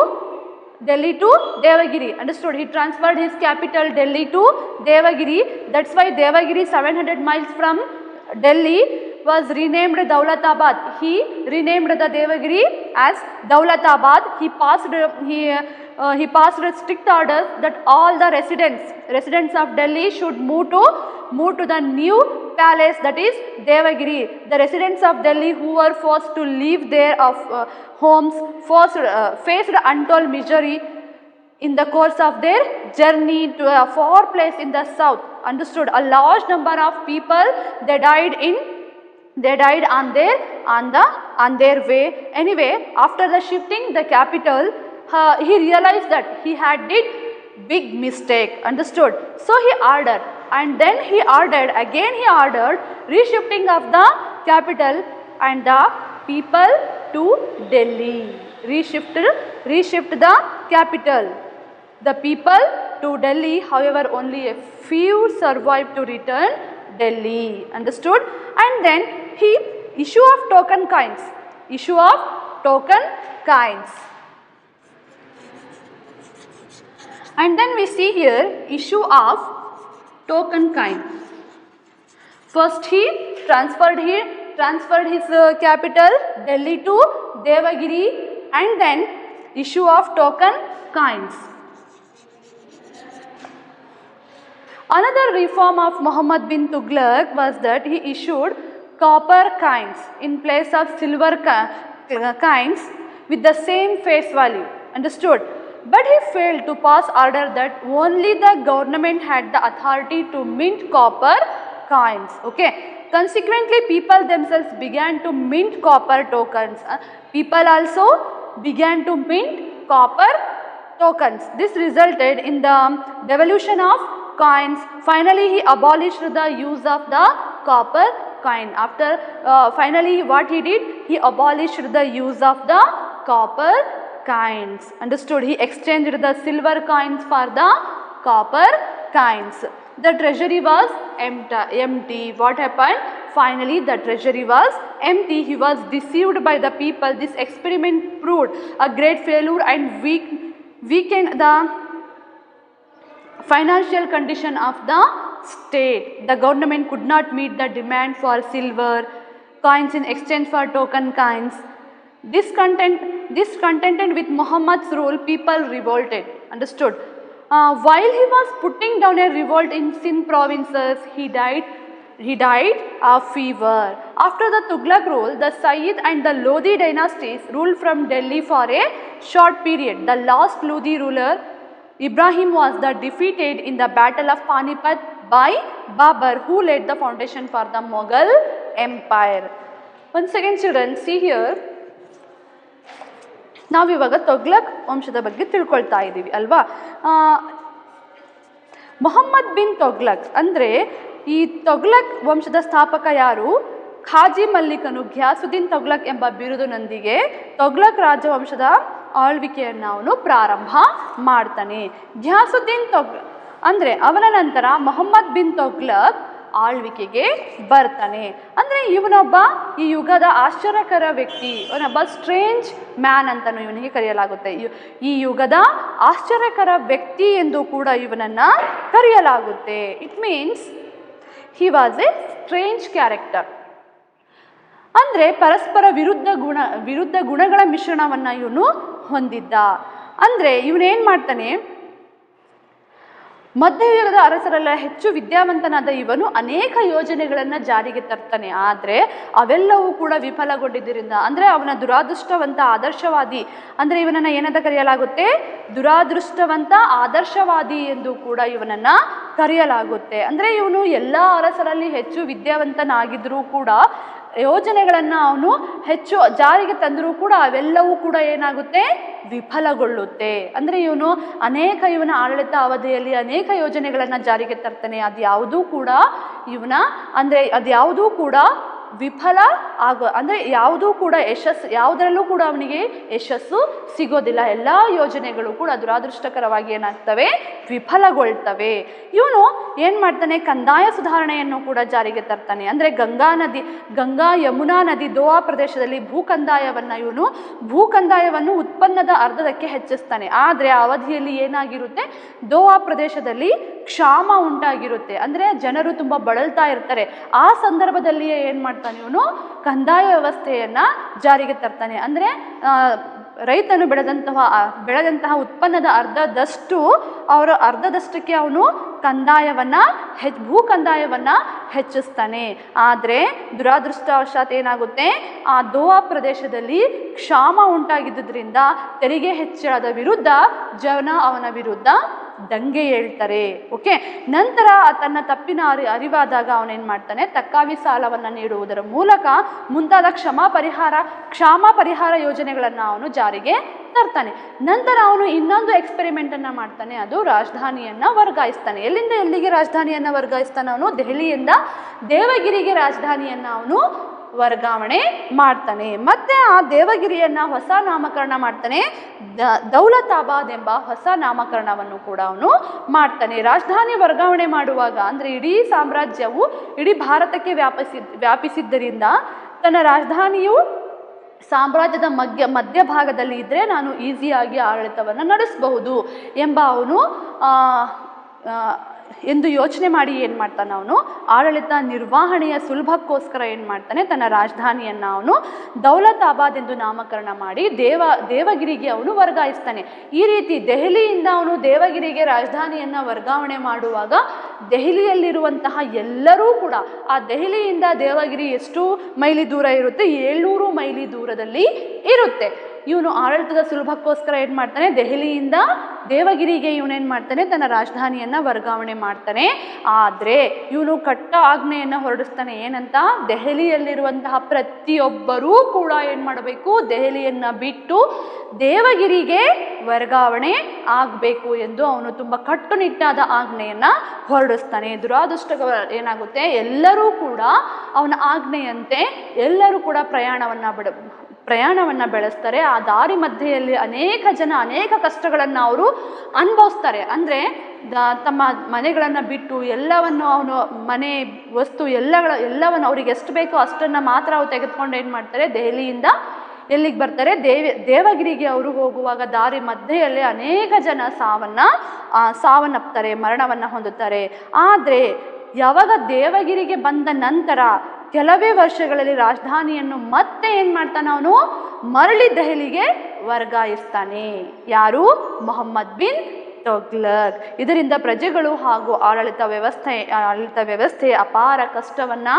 B: Devagiri. Understood? He transferred his capital Delhi to Devagiri. That's why Devagiri, 700 miles from Delhi, was renamed Daulatabad. He renamed the Devagiri as Daulatabad. He passed strict orders that all the residents of Delhi should move to the new palace, that is Devagiri. The residents of Delhi who were forced to leave their homes faced untold misery in the course of their journey to a far place in the south. Understood? A large number of people they died on their way. Anyway, after the shifting the capital, he realized that he had did big mistake. Understood? So he ordered, and then he ordered reshifting of the capital and the people to Delhi. Reshift the capital, the people to Delhi. However, only a few survived to return Delhi. Understood? And then he issue of token coins. And then we see here issue of token coin. First he transferred his capital Delhi to Devagiri, and then issue of token coins. Another reform of Muhammad bin Tughlaq was that he issued copper coins in place of silver coins with the same face value. Understood? But he failed to pass order that only the government had the authority to mint copper coins. Okay. Consequently, people themselves began to mint copper tokens. People also began to mint copper tokens. This resulted in the devolution of coins. Finally, he abolished the use of the copper coin. After finally what he did, he abolished the use of the copper coins. Understood? He exchanged the silver coins for the copper coins. The treasury was empty. What happened? Finally, the treasury was empty. He was deceived by the people. This experiment proved a great failure and weakened the financial condition of the state. The government could not meet the demand for silver coins in exchange for token coins. Discontented with Muhammad's rule, people revolted. Understood? While he was putting down a revolt in Sindh provinces, he died of fever. After the Tughlaq rule, the Sayyid and the Lodi dynasties ruled from Delhi for a short period. The last Lodi ruler, Ibrahim, was defeated in the Battle of Panipat by Babur, who laid the foundation for the Mughal Empire. Once again, children, see here. ನಾವಿವಾಗ ತೊಗ್ಲಕ್ ವಂಶದ ಬಗ್ಗೆ ತಿಳ್ಕೊಳ್ತಾ ಇದ್ದೀವಿ ಅಲ್ವಾ. Mohammed bin ತೊಗ್ಲಕ್ ಅಂದರೆ ಈ ತೊಗ್ಲಕ್ ವಂಶದ ಸ್ಥಾಪಕ ಯಾರು? ಖಾಜಿ ಮಲ್ಲಿಕನು ಘಿಯಾಸುದ್ದೀನ್ ತೊಗ್ಲಕ್ ಎಂಬ ಬಿರುದಿನೊಂದಿಗೆ ತೊಗ್ಲಕ್ ರಾಜವಂಶದ ಆಳ್ವಿಕೆಯನ್ನು ಅವನು ಪ್ರಾರಂಭ ಮಾಡ್ತಾನೆ. ಘಿಯಾಸುದ್ದೀನ್ ತೊಗ್ಲಕ್ ಅಂದರೆ ಅವನ ನಂತರ ಮೊಹಮ್ಮದ್ ಬಿನ್ ತೊಗ್ಲಕ್ ಆಳ್ವಿಕೆಗೆ ಬರ್ತಾನೆ. ಅಂದರೆ ಇವನೊಬ್ಬ ಈ ಯುಗದ ಆಶ್ಚರ್ಯಕರ ವ್ಯಕ್ತಿ, ಇವನೊಬ್ಬ ಸ್ಟ್ರೇಂಜ್ ಮ್ಯಾನ್ ಅಂತಲೂ ಇವನಿಗೆ ಕರೆಯಲಾಗುತ್ತೆ. ಈ ಯುಗದ ಆಶ್ಚರ್ಯಕರ ವ್ಯಕ್ತಿ ಎಂದು ಕೂಡ ಇವನನ್ನು ಕರೆಯಲಾಗುತ್ತೆ. It means he was A strange character. ಅಂದರೆ ಪರಸ್ಪರ ವಿರುದ್ಧ ಗುಣಗಳ ಮಿಶ್ರಣವನ್ನು ಇವನು ಹೊಂದಿದ್ದ. ಅಂದರೆ ಇವನೇನು ಮಾಡ್ತಾನೆ, ಮಧ್ಯಯುಗದ ಅರಸರೆಲ್ಲ ಹೆಚ್ಚು ವಿದ್ಯಾವಂತನಾದ ಇವನು ಅನೇಕ ಯೋಜನೆಗಳನ್ನು ಜಾರಿಗೆ ತರ್ತಾನೆ. ಆದರೆ ಅವೆಲ್ಲವೂ ಕೂಡ ವಿಫಲಗೊಂಡಿದ್ದರಿಂದ, ಅಂದರೆ ಅವನ ದುರಾದೃಷ್ಟವಂತ ಆದರ್ಶವಾದಿ, ಅಂದರೆ ಇವನನ್ನು ಏನಂತ ಕರೆಯಲಾಗುತ್ತೆ? ದುರಾದೃಷ್ಟವಂತ ಆದರ್ಶವಾದಿ ಎಂದು ಕೂಡ ಇವನನ್ನು ಕರೆಯಲಾಗುತ್ತೆ. ಅಂದರೆ ಇವನು ಎಲ್ಲ ಅರಸರಲ್ಲಿ ಹೆಚ್ಚು ವಿದ್ಯಾವಂತನಾಗಿದ್ದರೂ ಕೂಡ ಯೋಜನೆಗಳನ್ನು ಅವನು ಹೆಚ್ಚು ಜಾರಿಗೆ ತಂದರೂ ಕೂಡ ಅವೆಲ್ಲವೂ ಕೂಡ ಏನಾಗುತ್ತೆ? ವಿಫಲಗೊಳ್ಳುತ್ತೆ. ಅಂದರೆ ಇವನ ಆಡಳಿತ ಅವಧಿಯಲ್ಲಿ ಅನೇಕ ಯೋಜನೆಗಳನ್ನು ಜಾರಿಗೆ ತರ್ತಾನೆ. ಅದ್ಯಾವುದೂ ಕೂಡ ವಿಫಲ ಅಂದರೆ ಯಾವುದೂ ಕೂಡ ಯಾವುದರಲ್ಲೂ ಕೂಡ ಅವನಿಗೆ ಯಶಸ್ಸು ಸಿಗೋದಿಲ್ಲ. ಎಲ್ಲ ಯೋಜನೆಗಳು ಕೂಡ ದುರಾದೃಷ್ಟಕರವಾಗಿ ಏನಾಗ್ತವೆ? ವಿಫಲಗೊಳ್ತವೆ. ಇವನು ಏನು ಮಾಡ್ತಾನೆ? ಕಂದಾಯ ಸುಧಾರಣೆಯನ್ನು ಕೂಡ ಜಾರಿಗೆ ತರ್ತಾನೆ. ಅಂದರೆ ಗಂಗಾ ಯಮುನಾ ನದಿ ದೋವಾ ಪ್ರದೇಶದಲ್ಲಿ ಭೂಕಂದಾಯವನ್ನು ಉತ್ಪನ್ನದ ಅರ್ಧದಕ್ಕೆ ಹೆಚ್ಚಿಸ್ತಾನೆ. ಆದರೆ ಆ ಅವಧಿಯಲ್ಲಿ ಏನಾಗಿರುತ್ತೆ? ದೋವಾ ಪ್ರದೇಶದಲ್ಲಿ ಕ್ಷಾಮ ಉಂಟಾಗಿರುತ್ತೆ. ಅಂದರೆ ಜನರು ತುಂಬ ಬಳಲ್ತಾ ಇರ್ತಾರೆ. ಆ ಸಂದರ್ಭದಲ್ಲಿಯೇ ಏನು ಮಾಡ್ತಾನೆ? ಇವನು ಕಂದಾಯ ವ್ಯವಸ್ಥೆಯನ್ನು ಜಾರಿಗೆ ತರ್ತಾನೆ. ಅಂದರೆ ರೈತನು ಬೆಳೆದಂತಹ ಉತ್ಪನ್ನದ ಅರ್ಧದಷ್ಟಕ್ಕೆ ಅವನು ಭೂ ಕಂದಾಯವನ್ನು ಹೆಚ್ಚಿಸ್ತಾನೆ. ಆದರೆ ದುರಾದೃಷ್ಟವಶಾತ್ ಏನಾಗುತ್ತೆ? ಆ ದೋವಾ ಪ್ರದೇಶದಲ್ಲಿ ಕ್ಷಾಮ ಉಂಟಾಗಿದ್ದರಿಂದ ತೆರಿಗೆ ಹೆಚ್ಚಳದ ವಿರುದ್ಧ ಜನ ಅವನ ವಿರುದ್ಧ ದಂಗೆ ಹೇಳ್ತಾರೆ. ಓಕೆ, ನಂತರ ತನ್ನ ತಪ್ಪಿನ ಅರಿವಾದಾಗ ಅವನೇನು ಮಾಡ್ತಾನೆ? ತಕ್ಕಾವಿ ಸಾಲವನ್ನು ನೀಡುವುದರ ಮೂಲಕ ಮುಂತಾದ ಕ್ಷಾಮ ಪರಿಹಾರ ಯೋಜನೆಗಳನ್ನು ಅವನು ಜಾರಿಗೆ ತರ್ತಾನೆ. ನಂತರ ಅವನು ಇನ್ನೊಂದು ಎಕ್ಸ್ಪೆರಿಮೆಂಟನ್ನು ಮಾಡ್ತಾನೆ. ಅದು ರಾಜಧಾನಿಯನ್ನು ವರ್ಗಾಯಿಸ್ತಾನೆ. ಎಲ್ಲಿಂದ ಎಲ್ಲಿಗೆ ರಾಜಧಾನಿಯನ್ನು ವರ್ಗಾಯಿಸ್ತಾನೆ? ಅವನು ದೆಹಲಿಯಿಂದ ದೇವಗಿರಿಗೆ ರಾಜಧಾನಿಯನ್ನು ಅವನು ವರ್ಗಾವಣೆ ಮಾಡ್ತಾನೆ. ಮತ್ತೆ ಆ ದೇವಗಿರಿಯನ್ನು ಹೊಸ ನಾಮಕರಣ ಮಾಡ್ತಾನೆ. ದೌಲತಾಬಾದ್ ಎಂಬ ಹೊಸ ನಾಮಕರಣವನ್ನು ಕೂಡ ಅವನು ಮಾಡ್ತಾನೆ. ರಾಜಧಾನಿ ವರ್ಗಾವಣೆ ಮಾಡುವಾಗ, ಅಂದರೆ ಇಡೀ ಸಾಮ್ರಾಜ್ಯವು ಇಡೀ ಭಾರತಕ್ಕೆ ವ್ಯಾಪಿಸಿದ್ದರಿಂದ ತನ್ನ ರಾಜಧಾನಿಯು ಸಾಮ್ರಾಜ್ಯದ ಮಧ್ಯಭಾಗದಲ್ಲಿ ಇದ್ದರೆ ನಾನು ಈಸಿಯಾಗಿ ಆಡಳಿತವನ್ನು ನಡೆಸಬಹುದು ಎಂಬ ಅವನು ಎಂದು ಯೋಚನೆ ಮಾಡಿ ಏನು ಮಾಡ್ತಾನೆ? ಅವನು ಆಡಳಿತ ನಿರ್ವಹಣೆಯ ಸುಲಭಕ್ಕೋಸ್ಕರ ಏನು ಮಾಡ್ತಾನೆ? ತನ್ನ ರಾಜಧಾನಿಯನ್ನು ಅವನು ದೌಲತಾಬಾದ್ ಎಂದು ನಾಮಕರಣ ಮಾಡಿ ದೇವಗಿರಿಗೆ ಅವನು ವರ್ಗಾಯಿಸ್ತಾನೆ. ಈ ರೀತಿ ದೆಹಲಿಯಿಂದ ಅವನು ದೇವಗಿರಿಗೆ ರಾಜಧಾನಿಯನ್ನು ವರ್ಗಾವಣೆ ಮಾಡುವಾಗ ದೆಹಲಿಯಲ್ಲಿರುವಂತಹ ಎಲ್ಲರೂ ಕೂಡ, ಆ ದೆಹಲಿಯಿಂದ ದೇವಗಿರಿ ಎಷ್ಟು ಮೈಲಿ ದೂರ ಇರುತ್ತೆ? 700 ಮೈಲಿ ದೂರದಲ್ಲಿ ಇರುತ್ತೆ. ಇವನು ಆಡಳಿತದ ಸುಲಭಕ್ಕೋಸ್ಕರ ಏನು ಮಾಡ್ತಾನೆ? ದೆಹಲಿಯಿಂದ ದೇವಗಿರಿಗೆ ಇವನೇನು ಮಾಡ್ತಾನೆ? ತನ್ನ ರಾಜಧಾನಿಯನ್ನು ವರ್ಗಾವಣೆ ಮಾಡ್ತಾನೆ. ಆದರೆ ಇವನು ಕಟ್ಟ ಆಜ್ಞೆಯನ್ನು ಹೊರಡಿಸ್ತಾನೆ. ಏನಂತ? ದೆಹಲಿಯಲ್ಲಿರುವಂತಹ ಪ್ರತಿಯೊಬ್ಬರೂ ಕೂಡ ಏನು ಮಾಡಬೇಕು? ದೆಹಲಿಯನ್ನು ಬಿಟ್ಟು ದೇವಗಿರಿಗೆ ವರ್ಗಾವಣೆ ಆಗಬೇಕು ಎಂದು ಅವನು ತುಂಬ ಕಟ್ಟುನಿಟ್ಟಾದ ಆಜ್ಞೆಯನ್ನು ಹೊರಡಿಸ್ತಾನೆ. ದುರಾದೃಷ್ಟ ಏನಾಗುತ್ತೆ? ಎಲ್ಲರೂ ಕೂಡ ಅವನ ಆಜ್ಞೆಯಂತೆ ಎಲ್ಲರೂ ಕೂಡ ಪ್ರಯಾಣವನ್ನು ಬೆಳೆಸ್ತಾರೆ. ಆ ದಾರಿ ಮಧ್ಯೆಯಲ್ಲಿ ಅನೇಕ ಜನ ಅನೇಕ ಕಷ್ಟಗಳನ್ನು ಅವರು ಅನುಭವಿಸ್ತಾರೆ. ಅಂದರೆ ತಮ್ಮ ಮನೆಗಳನ್ನು ಬಿಟ್ಟು ಎಲ್ಲವನ್ನು ಅವನು ಮನೆ ವಸ್ತು ಎಲ್ಲವನ್ನು ಅವ್ರಿಗೆ ಎಷ್ಟು ಬೇಕೋ ಅಷ್ಟನ್ನು ಮಾತ್ರ ಅವ್ರು ತೆಗೆದುಕೊಂಡು ಏನು ಮಾಡ್ತಾರೆ? ದೆಹಲಿಯಿಂದ ಎಲ್ಲಿಗೆ ಬರ್ತಾರೆ? ದೇವಗಿರಿಗೆ ಅವರು ಹೋಗುವಾಗ ದಾರಿ ಮಧ್ಯೆಯಲ್ಲೇ ಅನೇಕ ಜನ ಸಾವನ್ನಪ್ತಾರೆ, ಮರಣವನ್ನು ಹೊಂದುತ್ತಾರೆ. ಆದರೆ ಯಾವಾಗ ದೇವಗಿರಿಗೆ ಬಂದ ನಂತರ ಕೆಲವೇ ವರ್ಷಗಳಲ್ಲಿ ರಾಜಧಾನಿಯನ್ನು ಮತ್ತೆ ಏನು ಮಾಡ್ತಾನೆ? ಅವನು ಮರಳಿ ದೆಹಲಿಗೆ ವರ್ಗಾಯಿಸ್ತಾನೆ. ಯಾರು? ಮೊಹಮ್ಮದ್ ಬಿನ್ ತುಘ್ಲಕ್. ಇದರಿಂದ ಪ್ರಜೆಗಳು ಹಾಗೂ ಆಡಳಿತ ವ್ಯವಸ್ಥೆ ಅಪಾರ ಕಷ್ಟವನ್ನು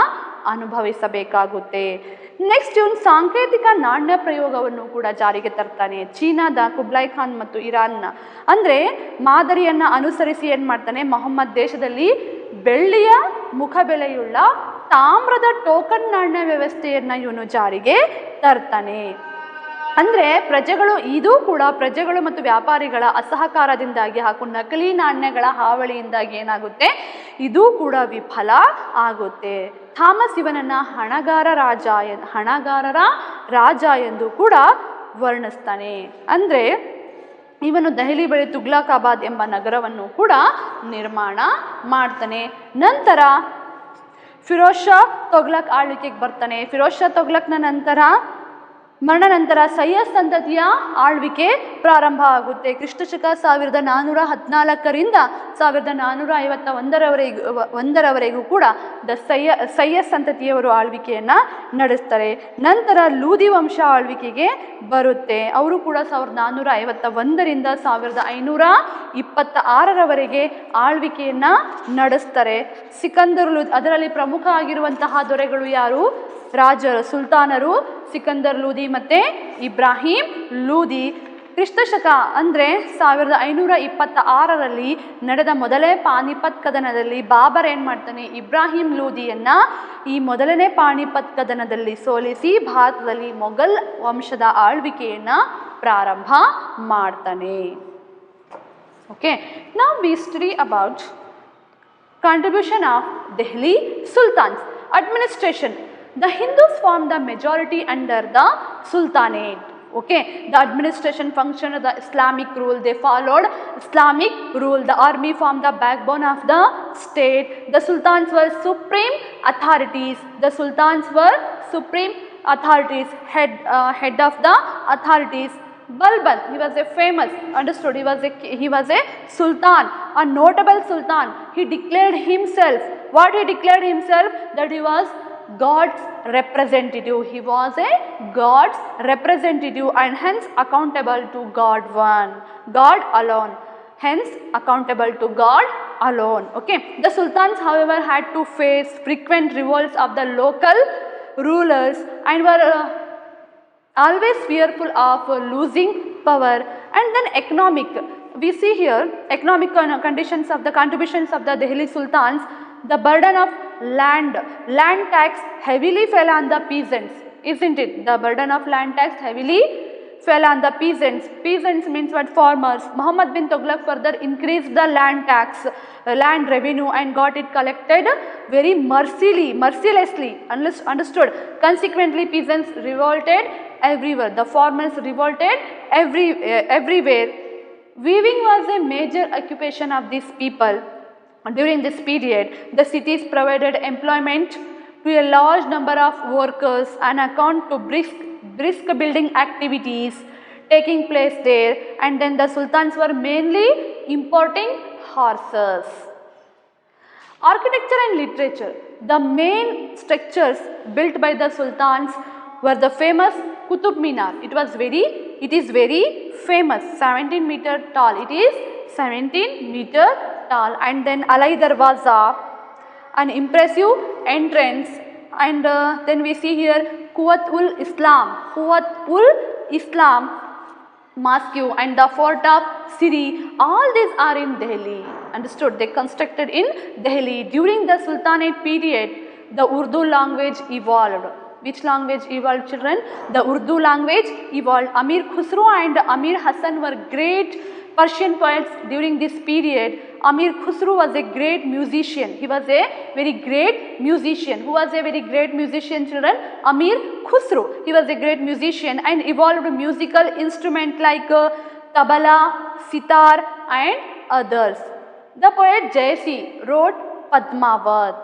B: ಅನುಭವಿಸಬೇಕಾಗುತ್ತೆ. ನೆಕ್ಸ್ಟ್ ಇವನು ಸಾಂಕೇತಿಕ ನಾಣ್ಯ ಪ್ರಯೋಗವನ್ನು ಕೂಡ ಜಾರಿಗೆ ತರ್ತಾನೆ. ಚೀನಾದ ಕುಬ್ಲಾಯ್ ಖಾನ್ ಮತ್ತು ಇರಾನ್ನ ಅಂದರೆ ಮಾದರಿಯನ್ನು ಅನುಸರಿಸಿ ಏನು ಮಾಡ್ತಾನೆ? ಮೊಹಮ್ಮದ್ ದೇಶದಲ್ಲಿ ಬೆಳ್ಳಿಯ ಮುಖಬೆಲೆಯುಳ್ಳ ತಾಮ್ರದ ಟೋಕನ್ ನಾಣ್ಯ ವ್ಯವಸ್ಥೆಯನ್ನು ಇವನು ಜಾರಿಗೆ ತರ್ತಾನೆ. ಅಂದರೆ ಪ್ರಜೆಗಳು ಮತ್ತು ವ್ಯಾಪಾರಿಗಳ ಅಸಹಕಾರದಿಂದಾಗಿ ಹಾಗೂ ನಕಲಿ ನಾಣ್ಯಗಳ ಹಾವಳಿಯಿಂದಾಗಿ ಏನಾಗುತ್ತೆ? ಇದು ಕೂಡ ವಿಫಲ ಆಗುತ್ತೆ. ಥಾಮಸ್ ಇವನನ್ನು ಹಣಗಾರರ ರಾಜ ಎಂದು ಕೂಡ ವರ್ಣಿಸ್ತಾನೆ. ಅಂದರೆ ಇವನು ದೆಹಲಿ ಬಳಿ ತುಘ್ಲಕಾಬಾದ್ ಎಂಬ ನಗರವನ್ನು ಕೂಡ ನಿರ್ಮಾಣ ಮಾಡ್ತಾನೆ. ನಂತರ ಫಿರೋಜ್ ಶಾ ತುಘ್ಲಕ್ ಆಳ್ವಿಕೆಗೆ ಬರ್ತಾನೆ. ಫಿರೋಜ್ ಶಾ ತುಘ್ಲಕ್ನ ನಂತರ ಮರಣ ನಂತರ ಸೈಯದ್ ಸಂತತಿಯ ಆಳ್ವಿಕೆ ಪ್ರಾರಂಭ ಆಗುತ್ತೆ. ಕ್ರಿಸ್ತಶಕ 1414ರಿಂದ 1451ರವರೆಗೂ ಕೂಡ ಸೈಯದ್ ಸಂತತಿಯವರು ಆಳ್ವಿಕೆಯನ್ನು ನಡೆಸ್ತಾರೆ. ನಂತರ ಲೂದಿ ವಂಶ ಆಳ್ವಿಕೆಗೆ ಬರುತ್ತೆ. ಅವರು ಕೂಡ 1451ರಿಂದ 1526ರವರೆಗೆ ಆಳ್ವಿಕೆಯನ್ನು ನಡೆಸ್ತಾರೆ. ಸಿಕಂದರ್ ಲೂದಿ, ಅದರಲ್ಲಿ ಪ್ರಮುಖ ಆಗಿರುವಂತಹ ದೊರೆಗಳು ಯಾರು? ರಾಜರು, ಸುಲ್ತಾನರು ಸಿಕಂದರ್ ಲೂದಿ ಮತ್ತು ಇಬ್ರಾಹಿಂ ಲೂದಿ. ಕ್ರಿಸ್ತಶಕ ಅಂದರೆ 1526ರಲ್ಲಿ ನಡೆದ ಮೊದಲೇ ಪಾನಿಪತ್ ಕದನದಲ್ಲಿ ಬಾಬರ್ ಏನು ಮಾಡ್ತಾನೆ? ಇಬ್ರಾಹಿಂ ಲೂದಿಯನ್ನು ಈ ಮೊದಲನೇ ಪಾನಿಪತ್ ಕದನದಲ್ಲಿ ಸೋಲಿಸಿ ಭಾರತದಲ್ಲಿ ಮೊಘಲ್ ವಂಶದ ಆಳ್ವಿಕೆಯನ್ನು ಪ್ರಾರಂಭ ಮಾಡ್ತಾನೆ. ಓಕೆ, ನಾವು we study about contribution of Delhi Sultans. Administration. The Hindus formed the majority under the Sultanate. Okay, the administration function of the Islamic rule. They followed Islamic rule. The army formed the backbone of the state. The sultans were supreme authorities. The sultans were supreme authorities, head of the authorities. Balban, he was a famous, understood, he was a sultan, a notable sultan. He declared himself, what he declared himself? That he was God's representative. He was a God's representative and hence accountable to God alone. Hence accountable to God alone. Okay, the sultans however had to face frequent revolts of the local rulers and were always fearful of losing power. And then economic, we see here economic conditions of the contributions of the Delhi Sultans. The burden of land tax heavily fell on the peasants, isn't it? The burden of land tax heavily fell on the peasants. Peasants means what? Farmers. Muhammad bin Tughlaq further increased the land tax, land revenue and got it collected very mercilessly. Understood? Consequently, peasants revolted everywhere. The farmers revolted everywhere. Weaving was a major occupation of these people. During this period, the cities provided employment to a large number of workers on account to brisk building activities taking place there. And then the sultans were mainly importing horses. Architecture and literature. The main structures built by the sultans were the famous Qutub Minar. It is very famous, 17 meter tall. It is 17 meter tall. And then Alai Darwaza, an impressive entrance. And then we see here Quwwat-ul-Islam Mosque and the fort of Siri. All these are in Delhi. Understood? They constructed in Delhi. During the Sultanate period, the Urdu language evolved. Which language evolved, children? The Urdu language evolved. Amir Khusro and Amir Hassan were great Persian poets during this period. Amir Khusro was a great musician. He was a very great musician. Who was a very great musician, children? Amir Khusro. He was a great musician and evolved musical instruments like tabla, sitar and others. The poet Jayasi wrote Padmavat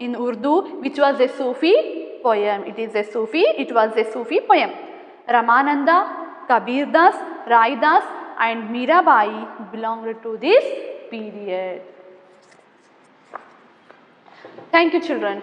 B: in Urdu, which was a Sufi poem. It was a Sufi poem. Ramananda, Kabir Das, Rai Das and Mirabai belonged to this period. Thank you, children.